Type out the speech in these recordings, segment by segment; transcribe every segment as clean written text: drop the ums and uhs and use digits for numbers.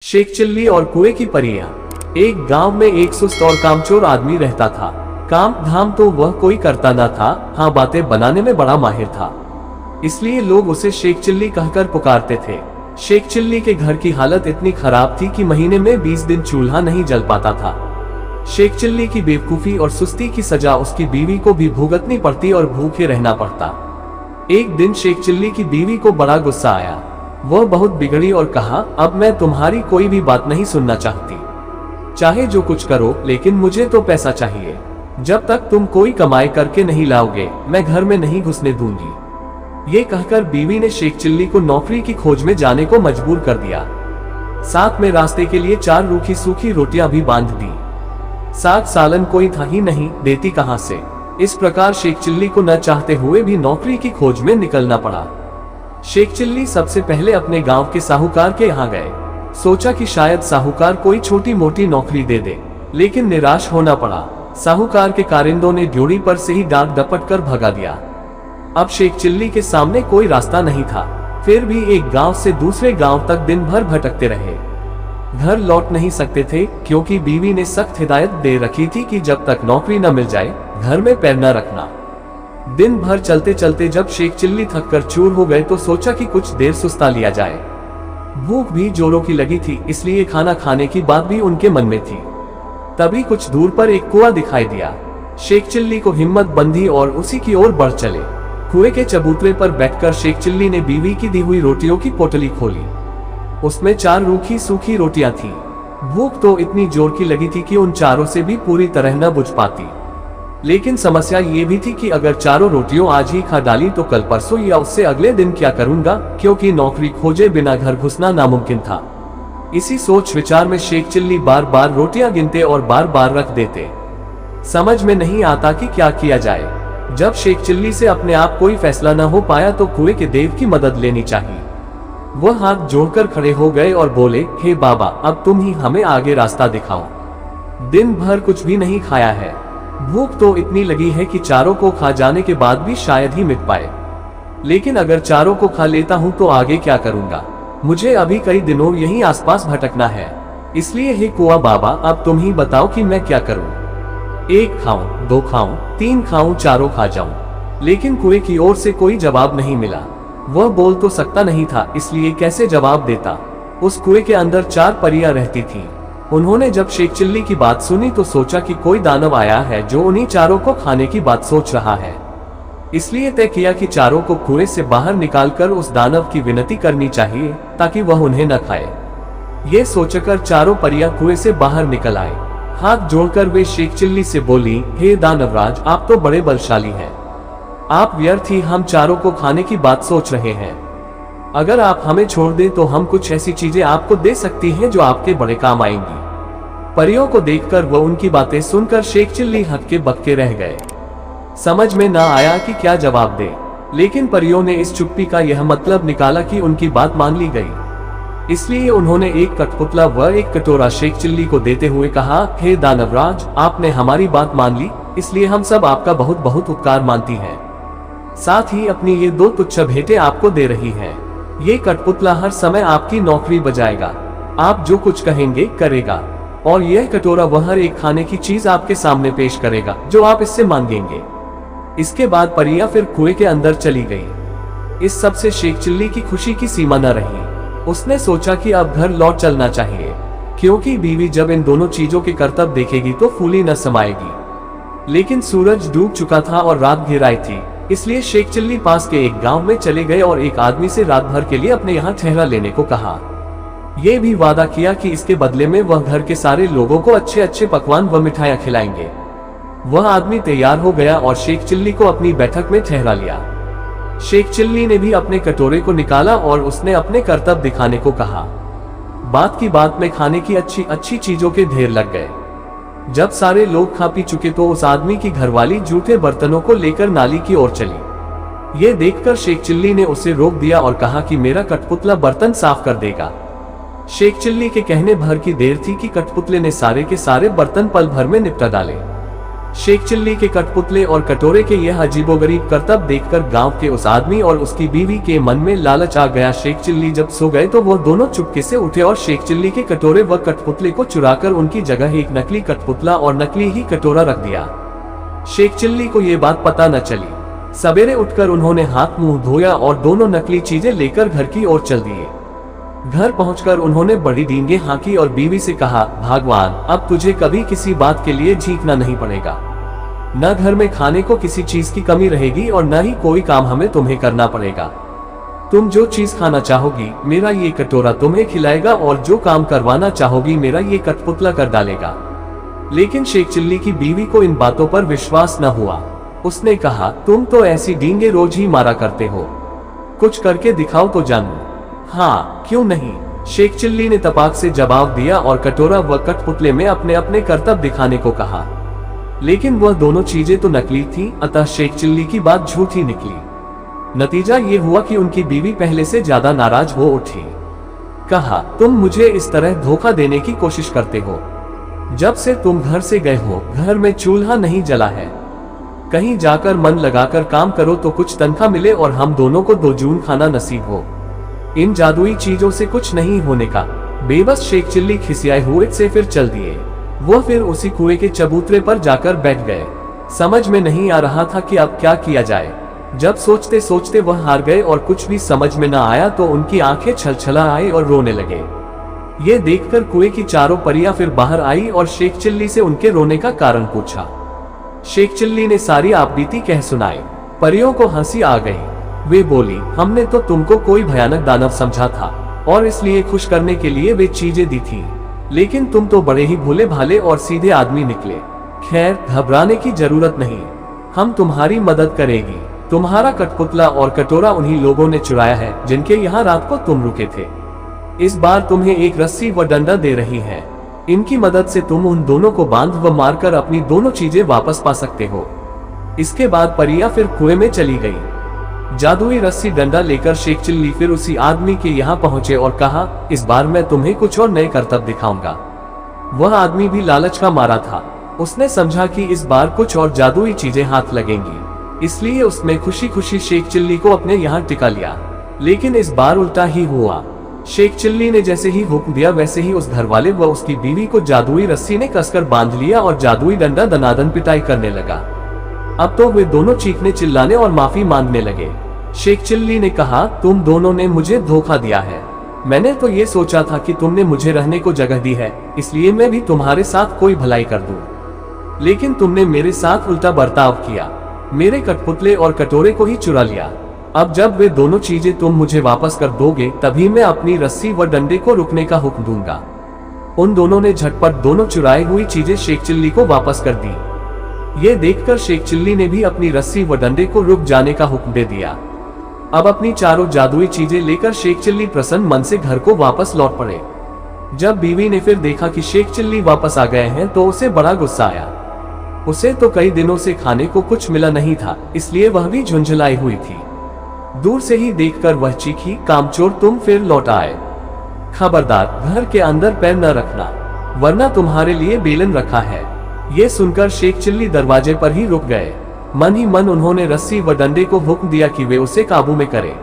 Sheikh chilli और कुएं की परियां। एक गांव में एक सुस्त और कामचोर आदमी रहता था। काम धाम तो वह कोई करता न था, हाँ बातें बनाने में बड़ा माहिर था। इसलिए लोग उसे शेख चिल्ली कहकर पुकारते थे। शेख चिल्ली के घर की हालत इतनी खराब थी कि महीने में 20 दिन चूल्हा नहीं जल पाता था। शेख चिल्ली की बेवकूफी और सुस्ती की सजा उसकी बीवी को भी भुगतनी पड़ती और भूखे रहना पड़ता। एक दिन शेख चिल्ली की बीवी को बड़ा गुस्सा आया। वह बहुत बिगड़ी और कहा, अब मैं तुम्हारी कोई भी बात नहीं सुनना चाहती। चाहे जो कुछ करो, लेकिन मुझे तो पैसा चाहिए। जब तक तुम कोई कमाई करके नहीं लाओगे, मैं घर में नहीं घुसने दूंगी। ये कहकर बीवी ने शेख चिल्ली को नौकरी की खोज में जाने को मजबूर कर दिया। साथ में रास्ते के लिए 4 रूखी सूखी रोटियां भी बांध दी। साग सालन कोई था ही नहीं, देती कहां से। इस प्रकार शेख चिल्ली को न चाहते हुए भी नौकरी की खोज में निकलना पड़ा। शेख चिल्ली सबसे पहले अपने गांव के साहूकार के यहाँ गए। सोचा कि शायद साहूकार कोई छोटी मोटी नौकरी दे दे, लेकिन निराश होना पड़ा। साहूकार के कारिंदों ने ड्योढ़ी पर से ही डांट डपट कर भगा दिया। अब शेख चिल्ली के सामने कोई रास्ता नहीं था। फिर भी एक गांव से दूसरे गांव तक दिन भर भटकते रहे। घर लौट नहीं सकते थे, क्योंकि बीवी ने सख्त हिदायत दे रखी थी कि जब तक नौकरी न मिल जाए, घर में पैर न रखना। दिन भर चलते चलते जब शेख चिल्ली थक कर चूर हो गए तो सोचा कि कुछ देर सुस्ता लिया जाए। भूख भी जोरों की लगी थी, इसलिए खाना खाने की बात भी उनके मन में थी। तभी कुछ दूर पर एक कुआं दिखाई दिया। शेख चिल्ली को हिम्मत बंधी और उसी की ओर बढ़ चले। कुएं के चबूतरे पर बैठकर शेख चिल्ली ने बीवी की दी हुई रोटियों की पोटली खोली। उसमें 4 रूखी सूखी रोटियां थी। भूख तो इतनी जोर की लगी थी कि उन चारों से भी पूरी तरह न बुझ पाती। लेकिन समस्या ये भी थी कि अगर चारों रोटियों आज ही खा डाली तो कल परसों या उससे अगले दिन क्या करूंगा, क्योंकि नौकरी खोजे बिना घर घुसना नामुमकिन था। इसी सोच विचार में शेख चिल्ली बार बार रोटियां गिनते और बार बार रख देते। समझ में नहीं आता कि क्या किया जाए। जब शेख चिल्ली से अपने आप कोई फैसला न हो पाया तो कुएं के देव की मदद लेनी चाहिए। वह हाथ जोड़कर खड़े हो गए और बोले, हे बाबा, अब तुम ही हमें आगे रास्ता दिखाओ। दिन भर कुछ भी नहीं खाया है। भूख तो इतनी लगी है कि चारों को खा जाने के बाद भी शायद ही मिट पाए। लेकिन अगर चारों को खा लेता हूं तो आगे क्या करूंगा। मुझे अभी कई दिनों यहीं आसपास भटकना है। इसलिए हे कुआं बाबा, अब तुम ही बताओ कि मैं क्या करूं। 1 खाऊं, 2 खाऊं, 3 खाऊं, चारों खा जाऊं। लेकिन कुएं की ओर से कोई जवाब नहीं मिला। वह बोल तो सकता नहीं था, इसलिए कैसे जवाब देता। उस कुएं के अंदर 4 परियां रहती थीं। उन्होंने जब शेख चिल्ली की बात सुनी तो सोचा कि कोई दानव आया है जो उन्हीं चारों को खाने की बात सोच रहा है। इसलिए तय किया कि चारों को कुएं से बाहर निकालकर उस दानव की विनती करनी चाहिए, ताकि वह उन्हें न खाए। ये सोचकर चारों परियां कुएं से बाहर निकल आए। हाथ जोड़कर वे शेख चिल्ली से बोली, हे दानवराज, आप तो बड़े बलशाली हैं। आप व्यर्थ ही हम चारों को खाने की बात सोच रहे हैं। अगर आप हमें छोड़ दें तो हम कुछ ऐसी चीजें आपको दे सकती हैं जो आपके बड़े काम आएंगी। परियों को देखकर व उनकी बातें सुनकर शेख चिल्ली हक्के बक्के रह गए। समझ में न आया कि क्या जवाब दे। लेकिन परियों ने इस चुप्पी का यह मतलब निकाला कि उनकी बात मान ली गई। इसलिए उन्होंने एक कठपुतला व एक कटोरा शेख चिल्ली को देते हुए कहा, हे दानवराज, आपने हमारी बात मान ली, इसलिए हम सब आपका बहुत बहुत उपकार मानती हैं। साथ ही अपनी ये 2 तुच्छ भेंटें आपको दे रही हैं। ये कठपुतला हर समय आपकी नौकरी बजाएगा। आप जो कुछ कहेंगे करेगा, और यह कटोरा वह हर एक खाने की चीज आपके सामने पेश करेगा जो आप इससे मांगेंगे। इसके बाद परियां फिर कुएं के अंदर चली गई। इस सब से शेख चिल्ली की खुशी की सीमा न रही। उसने सोचा कि अब घर लौट चलना चाहिए, क्योंकि बीवी जब इन दोनों चीजों के करतब देखेगी तो फूली न समाएगी। लेकिन सूरज डूब चुका था और रात घिर आई थी। इसलिए शेख चिल्ली पास के एक गांव में चले गए और एक आदमी से रात भर के लिए अपने यहाँ ठहरा लेने को कहा। ये भी वादा किया कि इसके बदले में वह घर के सारे लोगों को अच्छे अच्छे पकवान व मिठाइयाँ खिलाएंगे। वह आदमी तैयार हो गया और शेख चिल्ली को अपनी बैठक में ठहरा लिया। शेख चिल्ली ने भी अपने कटोरे को निकाला और उसने अपने करतब दिखाने को कहा। बात की बात में खाने की अच्छी अच्छी चीजों के ढेर लग गए। जब सारे लोग खा पी चुके तो उस आदमी की घरवाली जूठे बर्तनों को लेकर नाली की ओर चली। ये देखकर शेख चिल्ली ने उसे रोक दिया और कहा कि मेरा कठपुतला बर्तन साफ कर देगा। शेख चिल्ली के कहने भर की देर थी कि कठपुतले ने सारे के सारे बर्तन पल भर में निपटा डाले। शेख चिल्ली के कठपुतले और कटोरे के यह अजीबोगरीब करतब देखकर गांव के उस आदमी और उसकी बीवी के मन में लालच आ गया। शेख चिल्ली जब सो गए तो वह दोनों चुपके से उठे और शेख चिल्ली के कटोरे व कठपुतले को चुराकर उनकी जगह एक नकली कठपुतला और नकली ही कटोरा रख दिया। शेख चिल्ली को ये बात पता न चली। सवेरे उठकर उन्होंने हाथ मुंह धोया और दोनों नकली चीजें लेकर घर की ओर चल दिए। घर पहुंचकर उन्होंने बड़ी डींगे हाँकी और बीवी से कहा, भगवान, अब तुझे कभी किसी बात के लिए झींकना नहीं पड़ेगा। न घर में खाने को किसी चीज की कमी रहेगी और न ही कोई काम हमें तुम्हें करना पड़ेगा। तुम जो चीज खाना चाहोगी मेरा ये कटोरा तुम्हें खिलाएगा और जो काम करवाना चाहोगी मेरा ये कठपुतला कर डालेगा। लेकिन शेख चिल्ली की बीवी को इन बातों पर विश्वास न हुआ। उसने कहा, तुम तो ऐसी डींगे रोज ही मारा करते हो, कुछ करके दिखाओ तो जानूं। हाँ, क्यों नहीं, शेख चिल्ली ने तपाक से जवाब दिया और कटोरा व कठपुतले में अपने अपने करतब दिखाने को कहा। लेकिन वह दोनों चीजें तो नकली थीं, अतः शेख चिल्ली की बात झूठी निकली। नतीजा ये हुआ कि उनकी बीवी पहले से ज्यादा नाराज हो उठी। कहा, तुम मुझे इस तरह धोखा देने की कोशिश करते हो। जब से तुम घर से गए हो घर में चूल्हा नहीं जला है। कहीं जाकर मन लगाकर काम करो तो कुछ तनख्वाह मिले और हम दोनों को 2 जून खाना नसीब हो। इन जादुई चीजों से कुछ नहीं होने का। बेबस शेख चिल्ली खिसियाए हुए से फिर चल दिए। वो फिर उसी कुएं के चबूतरे पर जाकर बैठ गए। समझ में नहीं आ रहा था कि अब क्या किया जाए। जब सोचते सोचते वह हार गए और कुछ भी समझ में न आया तो उनकी आंखें छलछला आई और रोने लगे। ये देखकर कुएं की चारों परियां फिर बाहर आई और शेख चिल्ली से उनके रोने का कारण पूछा। शेख चिल्ली ने सारी आपबीती कह सुनाई। परियों को हंसी आ गई। वे बोली, हमने तो तुमको कोई भयानक दानव समझा था और इसलिए खुश करने के लिए वे चीजें दी थी, लेकिन तुम तो बड़े ही भोले भाले और सीधे आदमी निकले। खैर, घबराने की जरूरत नहीं, हम तुम्हारी मदद करेंगे। तुम्हारा कठपुतला और कटोरा उन्हीं लोगों ने चुराया है जिनके यहाँ रात को तुम रुके थे। इस बार तुम्हें एक रस्सी व डंडा दे रही है। इनकी मदद से तुम उन दोनों को बांध व मारकर अपनी दोनों चीजें वापस पा सकते हो। इसके बाद परियां फिर कुएं में चली गई। जादुई रस्सी डंडा लेकर शेख चिल्ली फिर उसी आदमी के यहाँ पहुंचे और कहा, इस बार मैं तुम्हें कुछ और नए करतब दिखाऊंगा। वह आदमी भी लालच का मारा था। उसने समझा कि इस बार कुछ और जादुई चीजें हाथ लगेंगी, इसलिए उसने खुशी खुशी शेख चिल्ली को अपने यहाँ टिका लिया। लेकिन इस बार उल्टा ही हुआ। शेख चिल्ली ने जैसे ही हुक्म दिया वैसे ही उस घरवाले व उसकी बीवी को जादुई रस्सी ने कसकर बांध लिया और जादुई डंडा दनादन पिटाई करने लगा। अब तो वे दोनों चीखने चिल्लाने और माफी मांगने लगे। शेख चिल्ली ने कहा, तुम दोनों ने मुझे धोखा दिया है। मैंने तो ये सोचा था कि तुमने मुझे रहने को जगह दी है, इसलिए मैं भी तुम्हारे साथ कोई भलाई कर दूं। लेकिन तुमने मेरे साथ उल्टा बर्ताव किया, मेरे कठपुतले और कटोरे को ही चुरा लिया। अब जब वे दोनों चीजें तुम मुझे वापस कर दोगे तभी मैं अपनी रस्सी व डंडे को रुकने का हुक्म दूंगा। उन दोनों ने झटपट दोनों चुराई हुई चीजें शेख चिल्ली को वापस कर दी। ये देखकर शेख चिल्ली ने भी अपनी रस्सी व डंडे को रुक जाने का हुक्म दे दिया। अब अपनी चारों जादुई चीजें लेकर शेख चिल्ली प्रसन्न मन से घर को वापस लौट पड़े। जब बीवी ने फिर देखा कि शेख चिल्ली वापस आ गए हैं तो उसे बड़ा गुस्सा आया। उसे तो कई दिनों से खाने को कुछ मिला नहीं था, इसलिए वह भी झुंझलाई हुई थी। दूर से ही देखकर वह चीखी, कामचोर, तुम फिर लौट आए। खबरदार, घर के अंदर पैर न रखना, वरना तुम्हारे लिए बेलन रखा है। ये सुनकर शेख चिल्ली दरवाजे पर ही रुक गए। मन ही मन उन्होंने रस्सी व डंडे को हुक्म दिया कि वे उसे काबू में करें।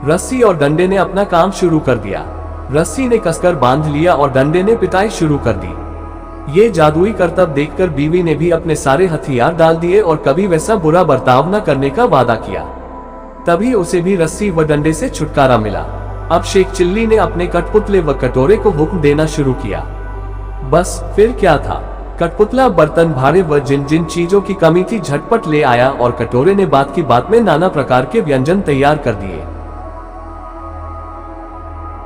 रस्सी और डंडे ने अपना काम शुरू कर दिया। रस्सी ने कसकर बांध लिया और डंडे ने पिटाई शुरू कर दी। ये जादुई करतब देखकर बीवी ने भी अपने सारे हथियार डाल दिए और कभी वैसा बुरा बर्ताव न करने का वादा किया। तभी उसे भी रस्सी व डंडे से छुटकारा मिला। अब शेख चिल्ली ने अपने कठपुतले व कटोरे को हुक्म देना शुरू किया। बस फिर क्या था, कठपुतला बर्तन भाड़े व जिन जिन चीजों की कमी थी झटपट ले आया और कटोरे ने बात की बात में नाना प्रकार के व्यंजन तैयार कर दिए।